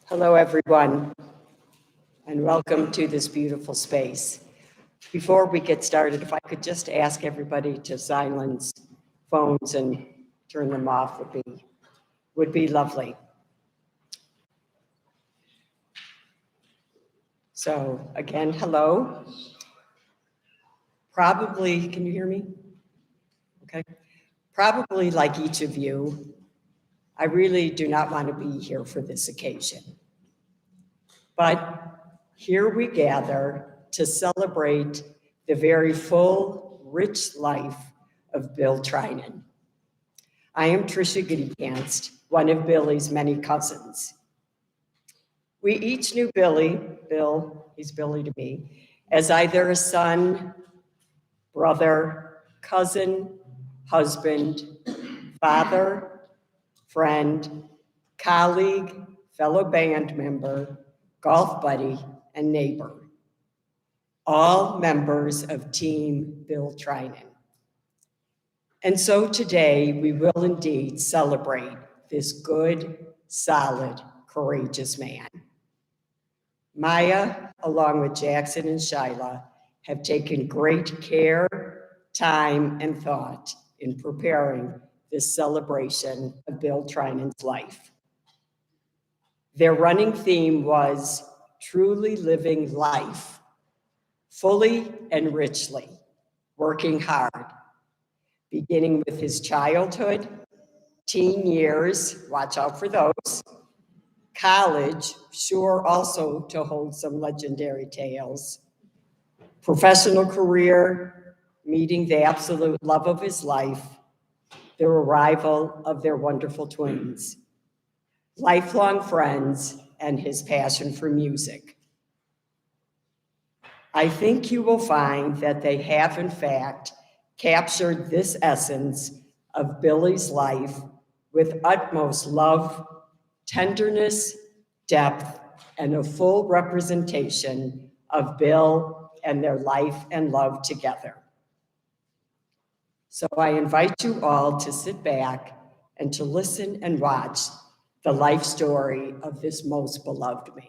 Hello, everyone, and welcome to this beautiful space. Before we get started, if I could just ask everybody to silence phones and turn them off would be lovely. So again, hello. Probably, can you hear me? Okay. Probably like each of you, I really do not want to be here for this occasion. But here we gather to celebrate the very full, rich life of Bill Trinen. I am Tricia Giddypants, one of Billy's many cousins. We each knew Bill, he's Billy to me, as either a son, brother, cousin, husband, father, friend, colleague, fellow band member, golf buddy, and neighbor, all members of Team Bill Trinen. And so today we will indeed celebrate this good, solid, courageous man. Maya, along with Jackson and Shyla, have taken great care, time, and thought in preparing this celebration of Bill Trinen's life. Their running theme was truly living life, fully and richly, working hard, beginning with his childhood, teen years, watch out for those, college, sure also to hold some legendary tales, professional career, meeting the absolute love of his life, the arrival of their wonderful twins, lifelong friends, and his passion for music. I think you will find that they have, in fact, captured this essence of Billy's life with utmost love, tenderness, depth, and a full representation of Bill and their life and love together. So I invite you all to sit back and to listen and watch the life story of this most beloved man.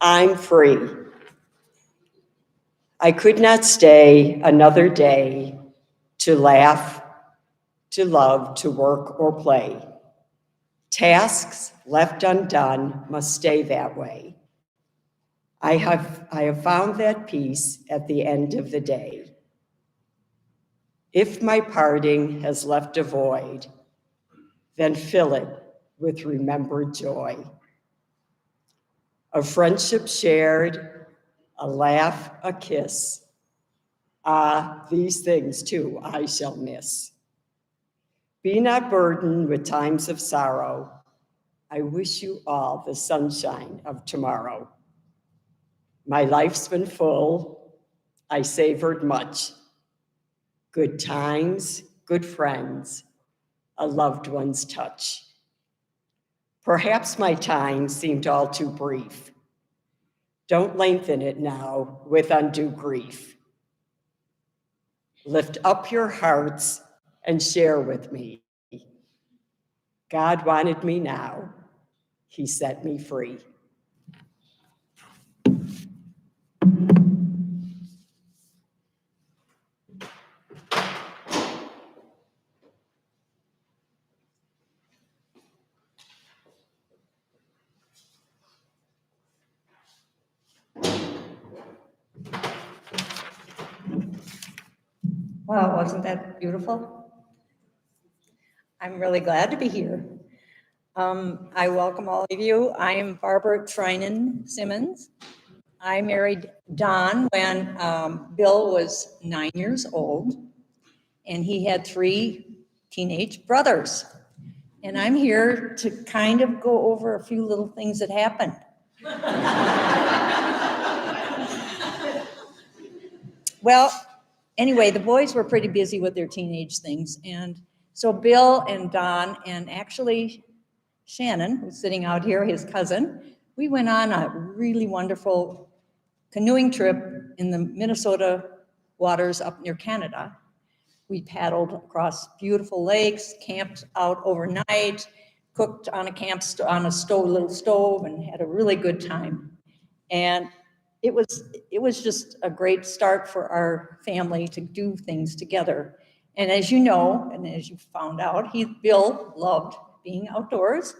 I'm free. I could not stay another day to laugh, to love, to work or play. Tasks left undone must stay that way. I have found that peace at the end of the day. If my parting has left a void, then fill it with remembered joy. A friendship shared, a laugh, a kiss. Ah, these things too I shall miss. Be not burdened with times of sorrow. I wish you all the sunshine of tomorrow. My life's been full, I savored much. Good times, good friends, a loved one's touch. Perhaps my time seemed all too brief. Don't lengthen it now with undue grief. Lift up your hearts and share with me. God wanted me now, He set me free. Wow, wasn't that beautiful? I'm really glad to be here. I welcome all of you. I am Barbara Trinen Simmons. I married Don when Bill was 9 years old, and he had 3 teenage brothers. And I'm here to kind of go over a few little things that happened. Well, anyway, the boys were pretty busy with their teenage things. And so Bill and Don, and actually Shannon, who's sitting out here, his cousin, we went on a really wonderful canoeing trip in the Minnesota waters up near Canada. We paddled across beautiful lakes, camped out overnight, cooked on a little stove, and had a really good time. And it was just a great start for our family to do things together. And as you know, and as you found out, Bill loved being outdoors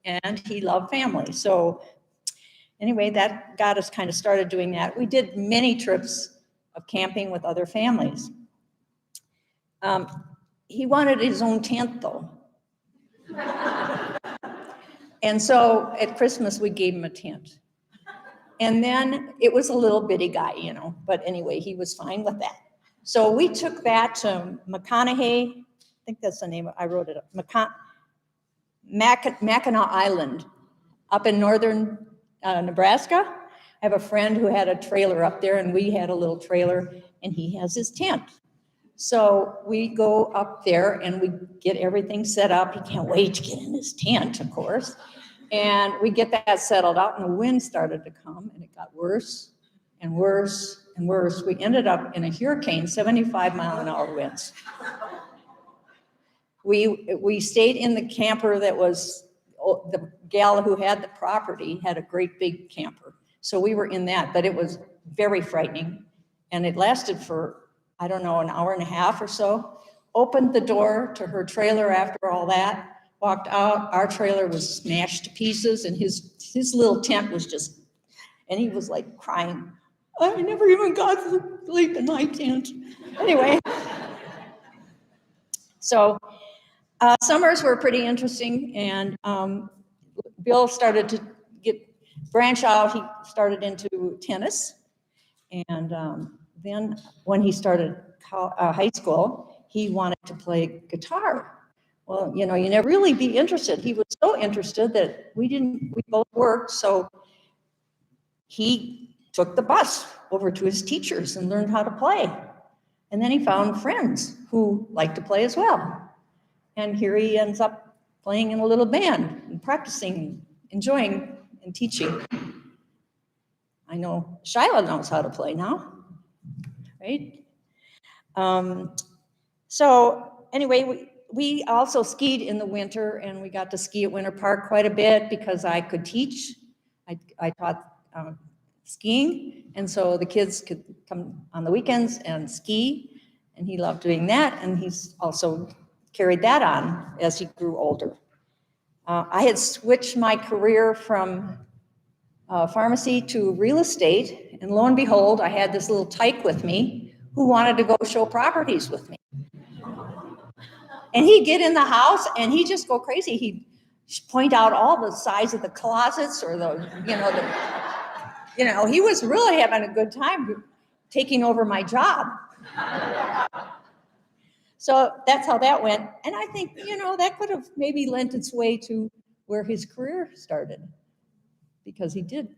and he loved family. So anyway, that got us kind of started doing that. We did many trips of camping with other families. He wanted his own tent though. And so at Christmas, we gave him a tent. And then it was a little bitty guy, but anyway, he was fine with that. So we took that to McConaughey, I think that's the name, I wrote it up, Mackinac Island, up in northern Nebraska. I have a friend who had a trailer up there, and we had a little trailer, and he has his tent. So we go up there and we get everything set up. He can't wait to get in his tent, of course. And we get that settled out, and the wind started to come, and it got worse and worse and worse. We ended up in a hurricane, 75-mile-an-hour winds. We stayed in the camper that was, the gal who had the property had a great big camper. So we were in that, but it was very frightening. And it lasted for, I don't know, an hour and a half or so. Opened the door to her trailer after all that. Walked out, our trailer was smashed to pieces, and his little tent was just, and he was like crying, I never even got to sleep in my tent. Anyway, so summers were pretty interesting, and Bill started to branch out. He started into tennis, and then when he started high school, he wanted to play guitar. Well, you never really be interested. He was so interested that we both worked, so he took the bus over to his teachers and learned how to play. And then he found friends who liked to play as well. And here he ends up playing in a little band and practicing, enjoying, and teaching. I know Shyla knows how to play now, right? So anyway, we also skied in the winter, and we got to ski at Winter Park quite a bit because I could teach. I taught skiing. And so the kids could come on the weekends and ski. And he loved doing that. And he's also carried that on as he grew older. I had switched my career from pharmacy to real estate. And lo and behold, I had this little tyke with me who wanted to go show properties with me. And he'd get in the house and he'd just go crazy. He'd point out all the size of the closets or he was really having a good time taking over my job. So that's how that went. And I think, that could have maybe lent its way to where his career started, because he did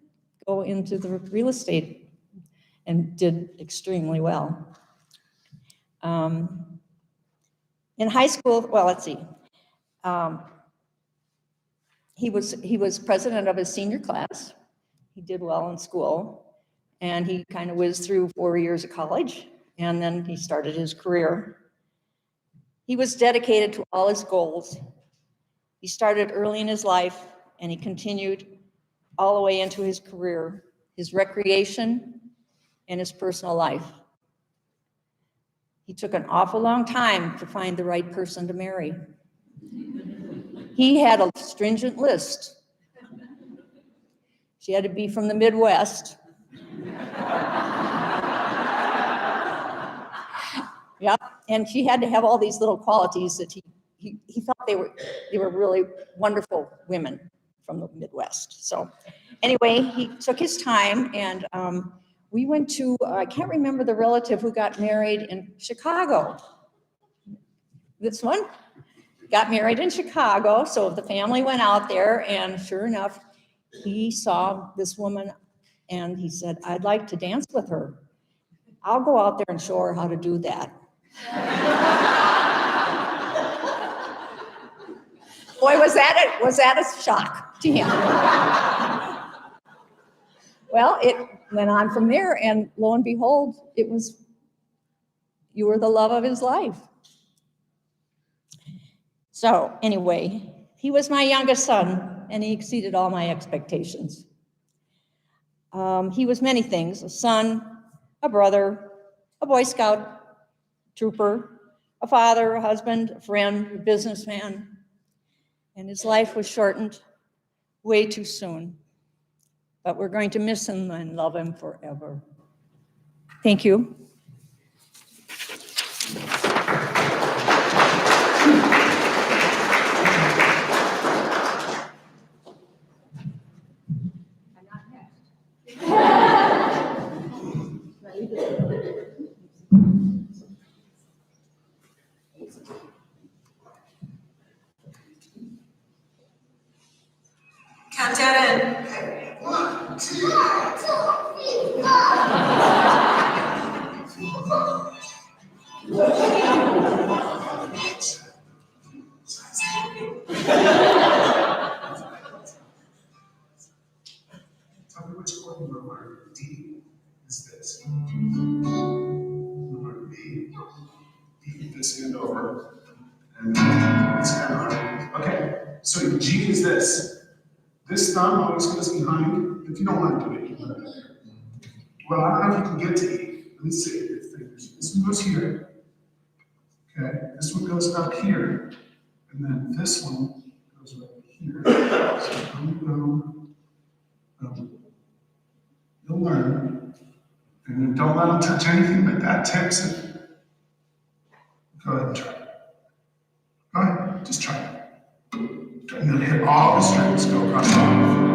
go into the real estate and did extremely well. In high school, well, let's see. He was president of his senior class. He did well in school, and he kind of whizzed through 4 years of college, and then he started his career. He was dedicated to all his goals. He started early in his life, and he continued all the way into his career, his recreation, and his personal life. He took an awful long time to find the right person to marry. He had a stringent list. She had to be from the Midwest. Yeah, and she had to have all these little qualities that he thought they were really wonderful women from the Midwest. So anyway, he took his time, and we went to, I can't remember the relative who got married in Chicago. This one got married in Chicago, so the family went out there, and sure enough, he saw this woman, and he said, "I'd like to dance with her. I'll go out there and show her how to do that." Boy, was that a shock to him. Well, it went on from there, and lo and behold, you were the love of his life. So anyway, he was my youngest son, and he exceeded all my expectations. He was many things: a son, a brother, a Boy Scout trooper, a father, a husband, a friend, a businessman, and his life was shortened way too soon. But we're going to miss him and love him forever. Thank you. Count down in. 1, 2, 3, Tell me which chord you remember. D is this. Remember B. B, this hand over. And this hand over. Okay, so G is this. This thumb always goes behind. If you don't want to do it, you can do it. Well, I don't know if you can get to E. Let me see your fingers. This one goes here. Okay, this one goes up here. And then this one goes right here. So you'll learn. And then don't let them touch anything but that tips it. Go ahead and try it. Go ahead, just try it. And then hit all the strings, go across all.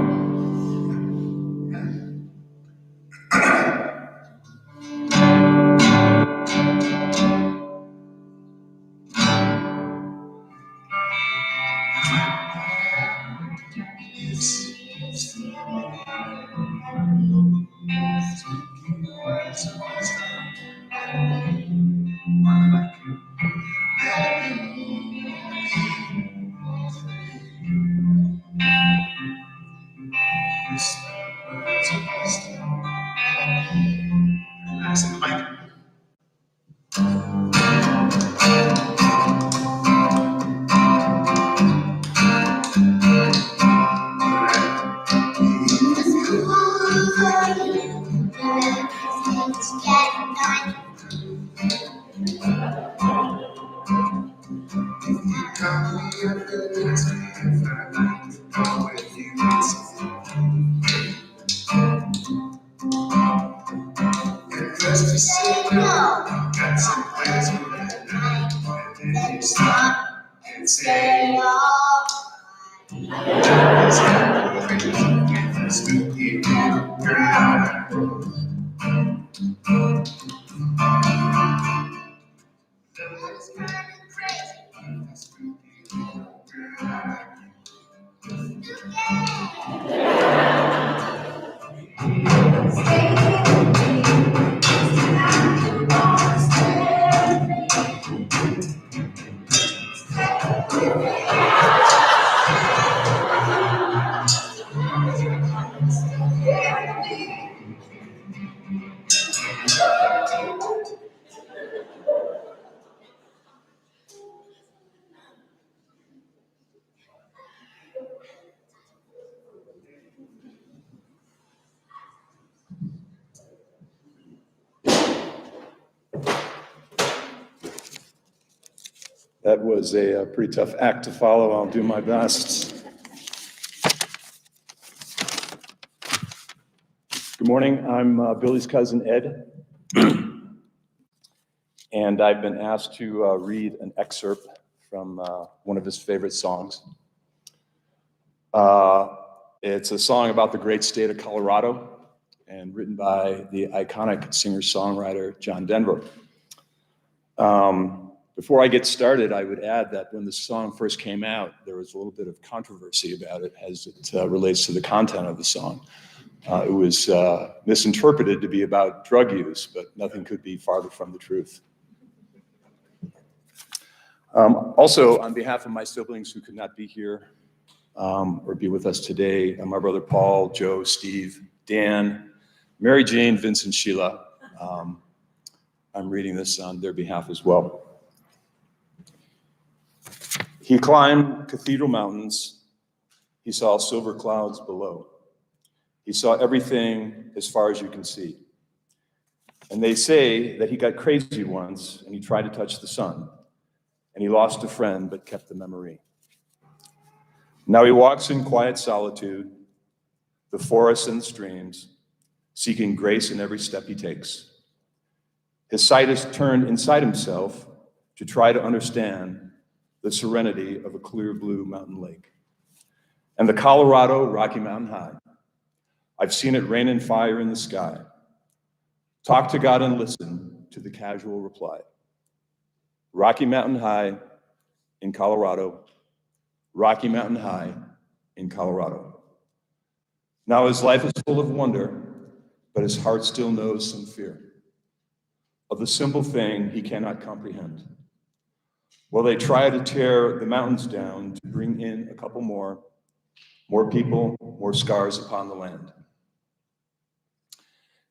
stop and say, oh. Spooky girl. That was a pretty tough act to follow. I'll do my best. Good morning. I'm Billy's cousin, Ed. And I've been asked to read an excerpt from one of his favorite songs. It's a song about the great state of Colorado and written by the iconic singer-songwriter John Denver. Before I get started, I would add that when the song first came out, there was a little bit of controversy about it as it relates to the content of the song. It was misinterpreted to be about drug use, but nothing could be farther from the truth. Also, on behalf of my siblings who could not be here or be with us today, my brother Paul, Joe, Steve, Dan, Mary Jane, Vincent, Sheila, I'm reading this on their behalf as well. He climbed cathedral mountains. He saw silver clouds below. He saw everything as far as you can see. And they say that he got crazy once and he tried to touch the sun. And he lost a friend but kept the memory. Now he walks in quiet solitude, the forests and the streams, seeking grace in every step he takes. His sight is turned inside himself to try to understand the serenity of a clear blue mountain lake. And the Colorado Rocky Mountain High. I've seen it rain and fire in the sky. Talk to God and listen to the casual reply. Rocky Mountain High in Colorado. Rocky Mountain High in Colorado. Now his life is full of wonder, but his heart still knows some fear of the simple thing he cannot comprehend. Well, they try to tear the mountains down to bring in a couple more people, more scars upon the land.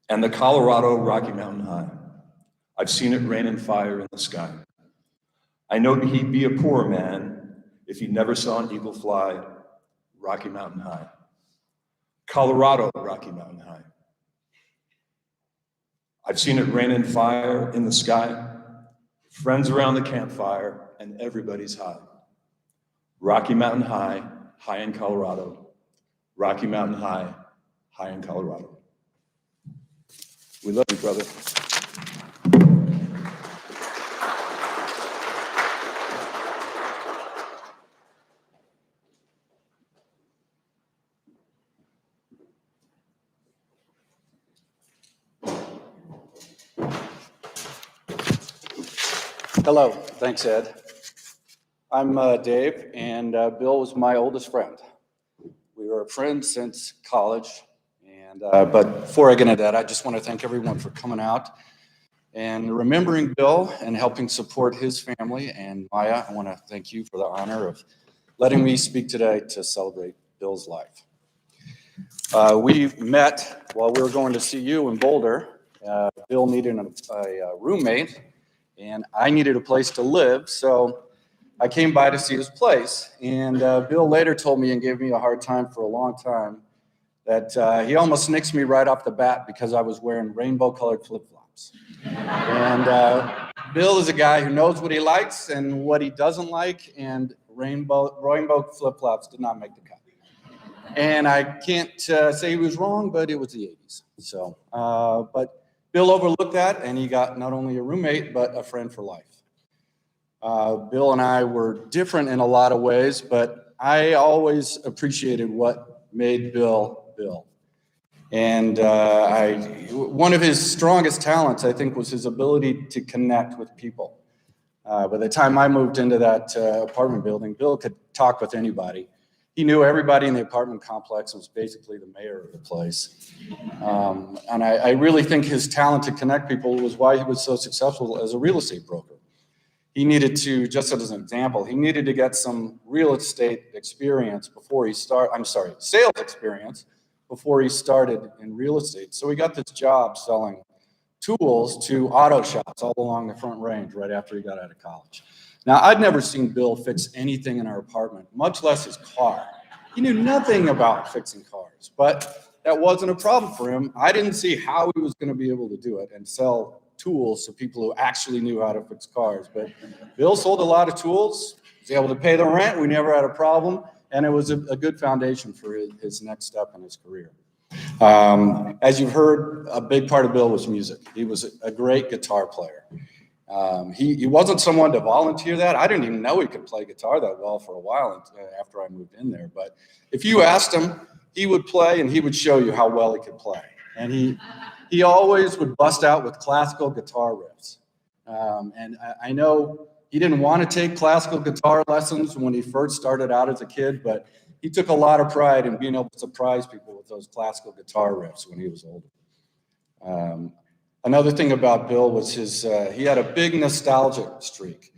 And the Colorado Rocky Mountain High. I've seen it rain and fire in the sky. I know he'd be a poor man if he never saw an eagle fly. Rocky Mountain High. Colorado Rocky Mountain High. I've seen it rain and fire in the sky. Friends around the campfire, and everybody's high. Rocky Mountain High, high in Colorado. Rocky Mountain High, high in Colorado. We love you, brother. Hello, thanks, Ed. I'm Dave, and Bill was my oldest friend. We were friends since college, and but before I get into that, I just want to thank everyone for coming out and remembering Bill and helping support his family. And Maya, I want to thank you for the honor of letting me speak today to celebrate Bill's life. We met while we were going to CU in Boulder. Bill needed a roommate, and I needed a place to live, so I came by to see his place. And Bill later told me and gave me a hard time for a long time that he almost nixed me right off the bat because I was wearing rainbow-colored flip-flops. And Bill is a guy who knows what he likes and what he doesn't like, and rainbow flip-flops did not make the cut. And I can't say he was wrong, but it was the 80s. So, but Bill overlooked that, and he got not only a roommate, but a friend for life. Bill and I were different in a lot of ways, but I always appreciated what made Bill Bill. And one of his strongest talents, I think, was his ability to connect with people. By the time I moved into that apartment building, Bill could talk with anybody. He knew everybody in the apartment complex and was basically the mayor of the place. And I really think his talent to connect people was why he was so successful as a real estate broker. He needed to, just as an example, he needed to get some real estate experience before he sales experience before he started in real estate. So he got this job selling tools to auto shops all along the Front Range right after he got out of college. Now, I'd never seen Bill fix anything in our apartment, much less his car. He knew nothing about fixing cars, but that wasn't a problem for him. I didn't see how he was going to be able to do it and sell tools to people who actually knew how to fix cars. But Bill sold a lot of tools, was able to pay the rent, we never had a problem, and it was a good foundation for his next step in his career. As you've heard, a big part of Bill was music. He was a great guitar player. He wasn't someone to volunteer that. I didn't even know he could play guitar that well for a while after I moved in there. But if you asked him, he would play and he would show you how well he could play. And he always would bust out with classical guitar riffs. And I know he didn't want to take classical guitar lessons when he first started out as a kid, but he took a lot of pride in being able to surprise people with those classical guitar riffs when he was older. Another thing about Bill was he had a big nostalgic streak.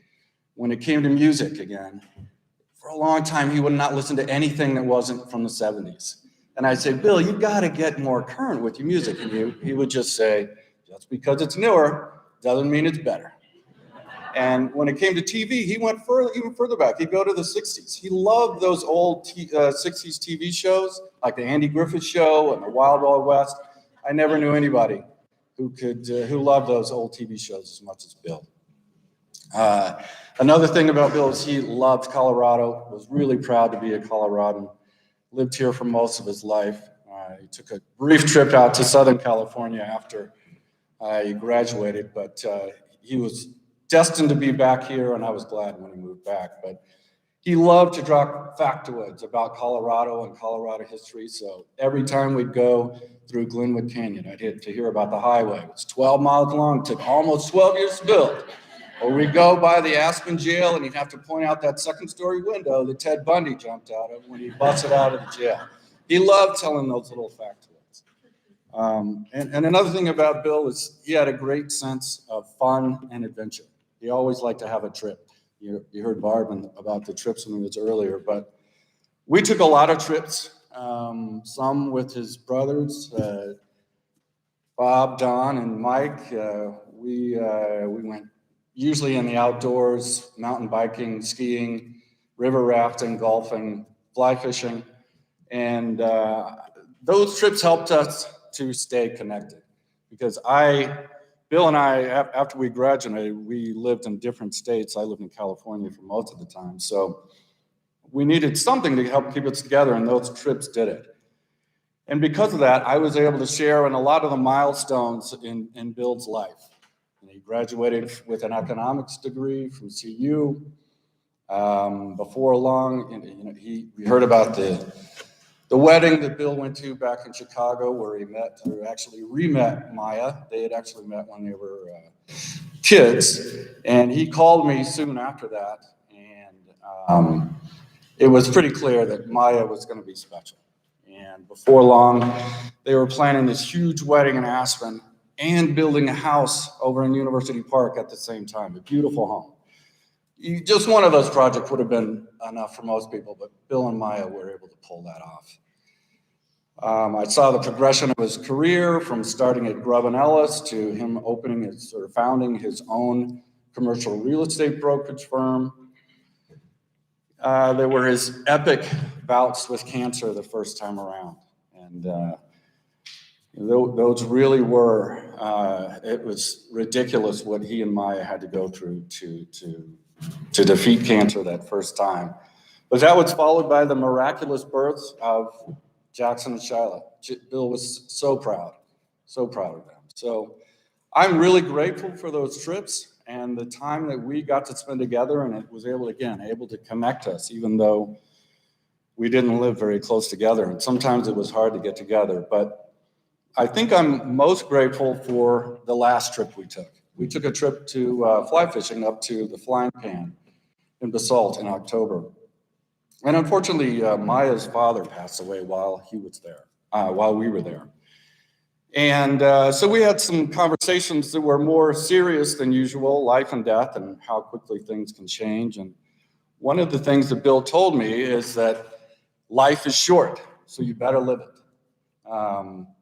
When it came to music again, for a long time, he would not listen to anything that wasn't from the 70s. And I'd say, Bill, you got to get more current with your music. And he would just say, just because it's newer doesn't mean it's better. And when it came to TV, he went even further back. He'd go to the 60s. He loved those old 60s TV shows, like the Andy Griffith Show and the Wild Wild West. I never knew anybody who loved those old TV shows as much as Bill. Another thing about Bill is he loved Colorado, was really proud to be a Coloradan, lived here for most of his life. He took a brief trip out to Southern California after he graduated, but he was destined to be back here, and I was glad when he moved back. But he loved to drop factoids about Colorado and Colorado history, so every time we'd go through Glenwood Canyon, I'd get to hear about the highway. It was 12 miles long, took almost 12 years to build. Or we'd go by the Aspen jail, and he'd have to point out that second-story window that Ted Bundy jumped out of when he busted out of the jail. He loved telling those little factoids. And another thing about Bill is he had a great sense of fun and adventure. He always liked to have a trip. You heard Barb about the trips when he was earlier, but we took a lot of trips, some with his brothers, Bob, Don, and Mike. We went usually in the outdoors, mountain biking, skiing, river rafting, golfing, fly fishing. And those trips helped us to stay connected because Bill and I, after we graduated, we lived in different states. I lived in California for most of the time. So we needed something to help keep us together, and those trips did it. And because of that, I was able to share in a lot of the milestones in Bill's life. And he graduated with an economics degree from CU. Before long, we heard about the wedding that Bill went to back in Chicago, where he actually re-met Maya. They had actually met when they were kids. And he called me soon after that. And it was pretty clear that Maya was going to be special. And before long, they were planning this huge wedding in Aspen and building a house over in University Park at the same time, a beautiful home. Just one of those projects would have been enough for most people, but Bill and Maya were able to pull that off. I saw the progression of his career from starting at Grubb and Ellis to him founding his own commercial real estate brokerage firm. There were his epic bouts with cancer the first time around. And those really were, it was ridiculous what he and Maya had to go through to defeat cancer that first time. But that was followed by the miraculous birth of Jackson and Shyla. Bill was so proud of them. So I'm really grateful for those trips, and the time that we got to spend together, and it was able to connect us, even though we didn't live very close together. And sometimes it was hard to get together, but I think I'm most grateful for the last trip we took. We took a trip to fly fishing up to the Flying Pan in Basalt in October. And unfortunately, Maya's father passed away while he was there, while we were there. And so we had some conversations that were more serious than usual, life and death and how quickly things can change. And one of the things that Bill told me is that life is short, so you better live it.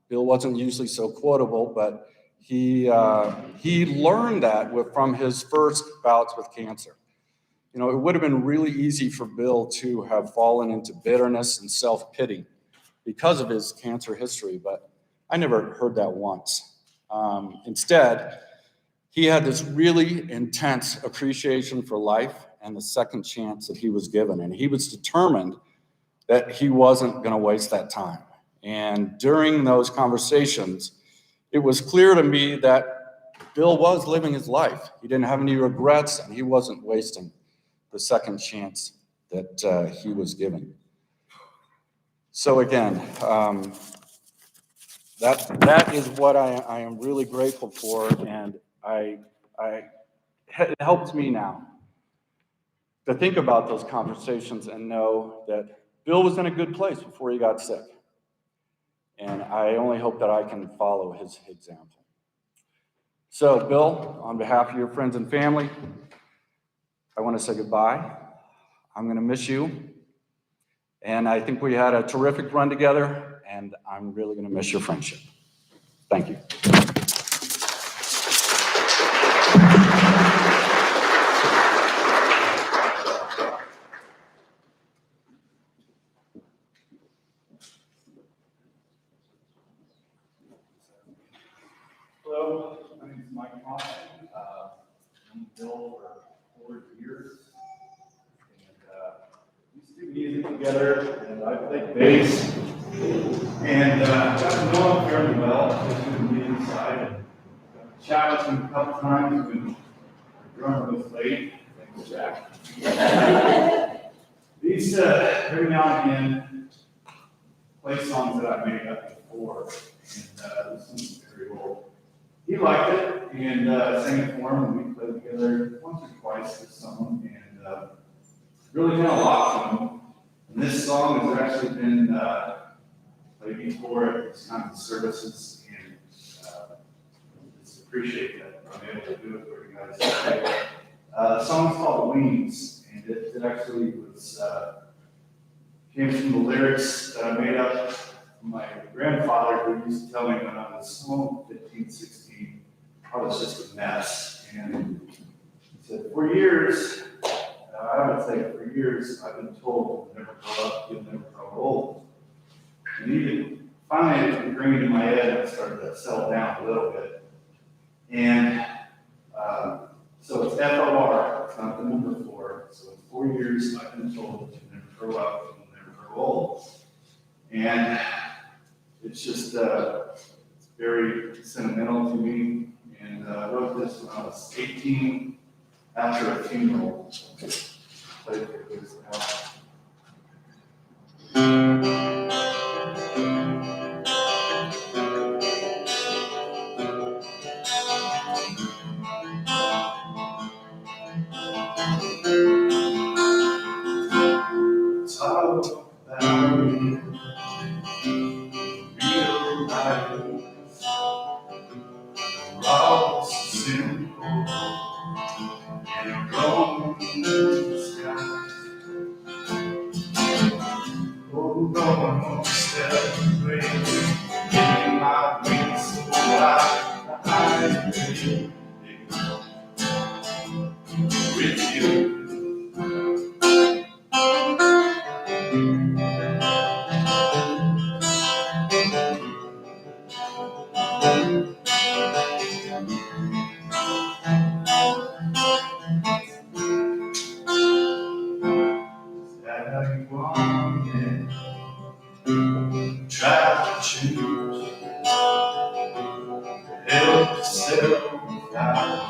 Bill wasn't usually so quotable, but he learned that from his first bouts with cancer. You know, it would have been really easy for Bill to have fallen into bitterness and self-pity because of his cancer history, but I never heard that once. Instead, he had this really intense appreciation for life and the second chance that he was given, and he was determined that he wasn't going to waste that time. And during those conversations, it was clear to me that Bill was living his life. He didn't have any regrets, and he wasn't wasting the second chance that he was given. So again, that is what I am really grateful for, and it helps me now to think about those conversations and know that Bill was in a good place before he got sick. And I only hope that I can follow his example. So, Bill, on behalf of your friends and family, I want to say goodbye. I'm going to miss you. And I think we had a terrific run together, and I'm really going to miss your friendship. Thank you. Hello, my name is Mike Cassidy. I'm Bill for 4 years. We used to do music together, and I played bass. And got to know him fairly well, especially on the music side. And chat with him a couple times when the drummer was late. Thanks, Jack. These every now and again play songs that I made up before, and this one's very old. He liked it and sang it for him, and we played together once or twice with someone, and really meant a lot to him. And this song has actually been played before at these kinds of services, and just appreciate that I'm able to do it for you guys today. The song is called Wings, and it actually was came from the lyrics that I made up. My grandfather, who used to tell me when I was 15, 16, I was just a mess. And he said, for years, I would say for years, I've been told you'll never grow up, you'll never grow old. And even finally, it was ingrained in my head, and I started to settle down a little bit. And so it's FOR, it's not the number 4. So in 4 years, I've been told that you'll never grow up, you'll never grow old. And it's just it's very sentimental to me. And I wrote this when I was 18 after a funeral. Played it for this now. Talk about it. Real life, raw, simple, and wrong in the sky. Oh, Lord, celebrate, giving my wings so wide, with you. Try to choose, help yourself out.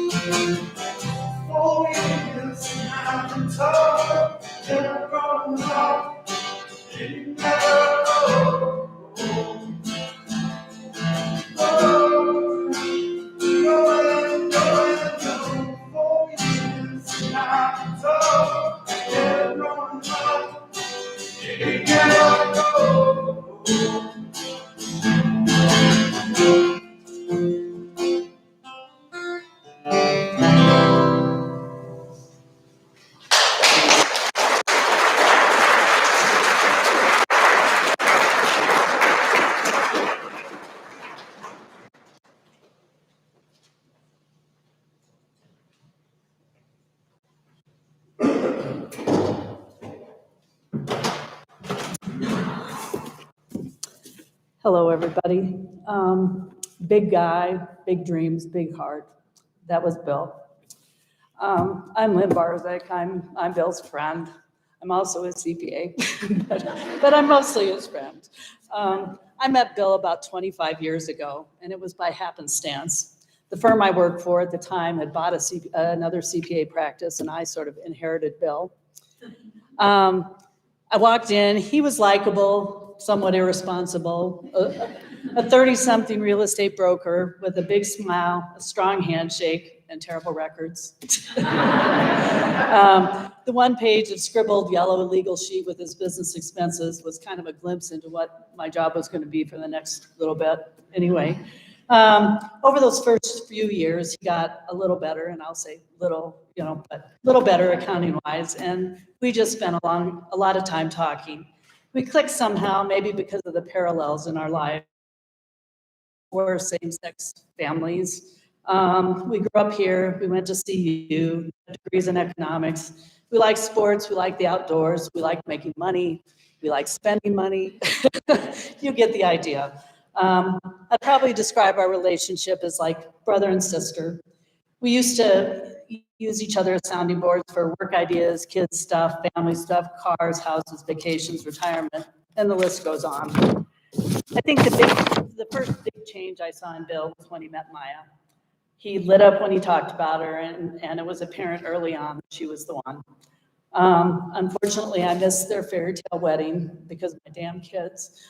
4 years I've been told, never gonna know, you never know. Oh, going, 4 years I've been told, never gonna know, you never know. Hello, everybody. Big guy, big dreams, big heart. That was Bill. I'm Lynn Barzak. I'm Bill's friend. I'm also a CPA, but I'm mostly his friend. I met Bill about 25 years ago, and it was by happenstance. The firm I worked for at the time had bought another CPA practice, and I sort of inherited Bill. I walked in, he was likable, somewhat irresponsible, a 30-something real estate broker with a big smile, a strong handshake, and terrible records. The one page of scribbled yellow legal sheet with his business expenses was kind of a glimpse into what my job was going to be for the next little bit. Anyway, over those first few years, he got a little better, and I'll say little, but a little better accounting-wise, and we just spent a lot of time talking. We clicked somehow, maybe because of the parallels in our lives. We're same-sex families. We grew up here. We went to CU, degrees in economics. We like sports. We like the outdoors. We like making money. We like spending money. You get the idea. I'd probably describe our relationship as like brother and sister. We used to use each other as sounding boards for work ideas, kids stuff, family stuff, cars, houses, vacations, retirement, and the list goes on. I think the first big change I saw in Bill was when he met Maya. He lit up when he talked about her, and it was apparent early on that she was the one. Unfortunately, I missed their fairy tale wedding because of my damn kids,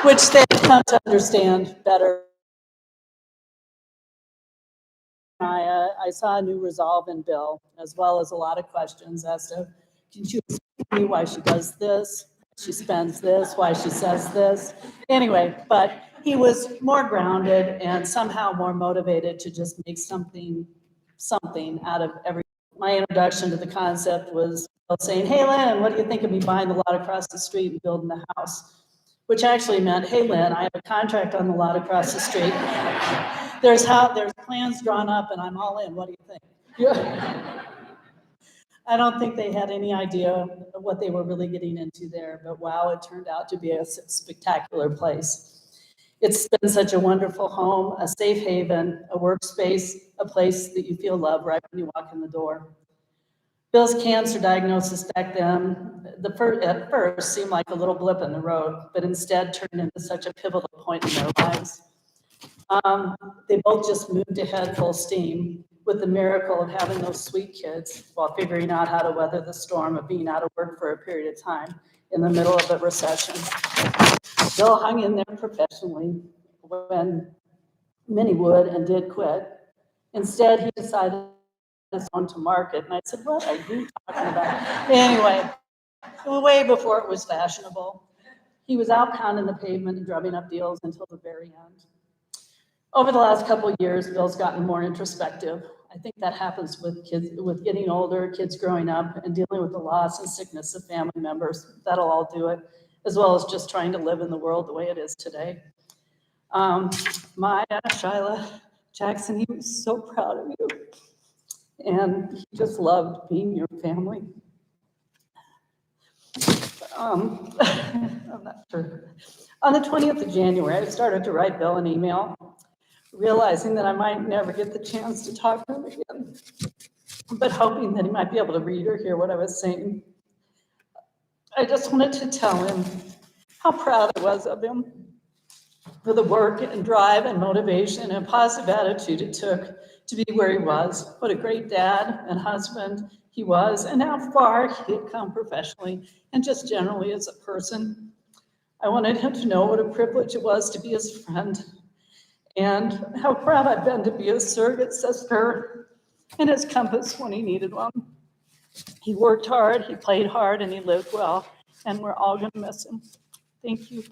which they've come to understand better. I saw a new resolve in Bill, as well as a lot of questions as to, can you explain to me why she does this, she spends this, why she says this? Anyway, but he was more grounded and somehow more motivated to just make something out of everything. My introduction to the concept was saying, hey, Lynn, what do you think of me buying the lot across the street and building the house? Which actually meant, hey, Lynn, I have a contract on the lot across the street. There's plans drawn up and I'm all in. What do you think? Yeah. I don't think they had any idea of what they were really getting into there, but wow, it turned out to be a spectacular place. It's been such a wonderful home, a safe haven, a workspace, a place that you feel love right when you walk in the door. Bill's cancer diagnosis back then, at first seemed like a little blip in the road, but instead turned into such a pivotal point in their lives. They both just moved ahead full steam with the miracle of having those sweet kids while figuring out how to weather the storm of being out of work for a period of time in the middle of a recession. Bill hung in there professionally when many would and did quit. Instead, he decided his own to market, and I said, what are you talking about? Anyway, way before it was fashionable. He was out pounding the pavement and drumming up deals until the very end. Over the last couple of years, Bill's gotten more introspective. I think that happens with kids, with getting older, kids growing up, and dealing with the loss and sickness of family members. That'll all do it, as well as just trying to live in the world the way it is today. Maya, Shyla, Jackson, he was so proud of you. And he just loved being your family. I'm not sure. On the 20th of January, I started to write Bill an email, realizing that I might never get the chance to talk to him again, but hoping that he might be able to read or hear what I was saying. I just wanted to tell him how proud I was of him, for the work and drive and motivation and positive attitude it took to be where he was. What a great dad and husband he was, and how far he had come professionally and just generally as a person. I wanted him to know what a privilege it was to be his friend, and how proud I've been to be his surrogate sister and his compass when he needed one. He worked hard, he played hard, and he lived well, and we're all going to miss him. Thank you.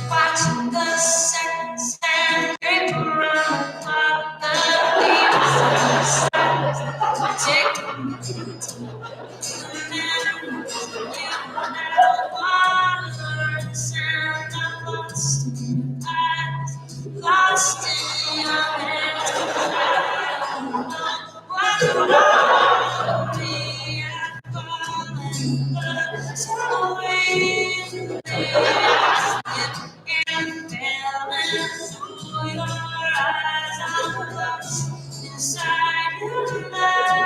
Watching the seconds and drip around the clock, lost in your hands. Inside your love,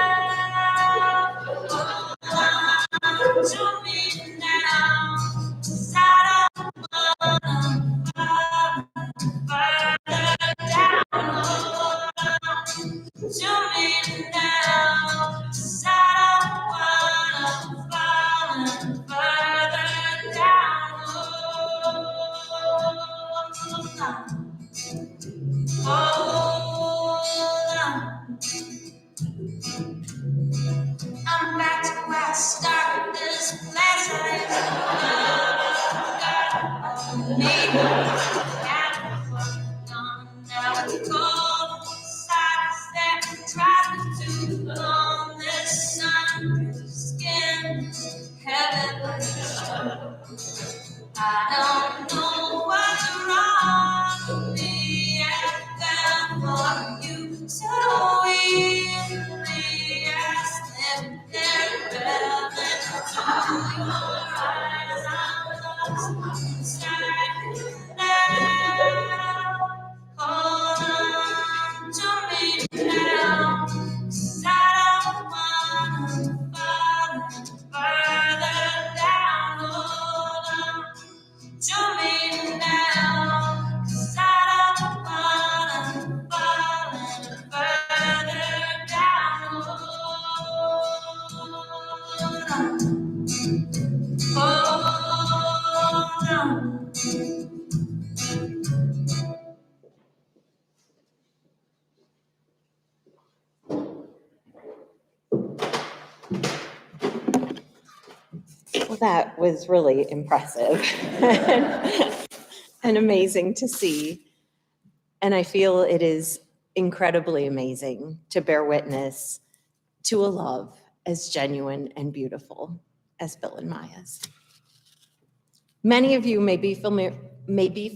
to me now, 'cause I don't wanna further down. To me now, 'cause I don't wanna fall further down. I'm back to where I started this place. Maybe now it's cold. Sides that try to on this sun skin heaven. I don't know what's wrong with me. I fell for you so easily. I slipped and fell into your eyes. I'm lost inside you now. Hold on to me now, 'cause I don't wanna fall further down. Hold on to me now, 'cause I don't wanna fall further down. Hold on. Well, that was really impressive and amazing to see. And I feel it is incredibly amazing to bear witness to a love as genuine and beautiful as Bill and Maya's. Many of you may be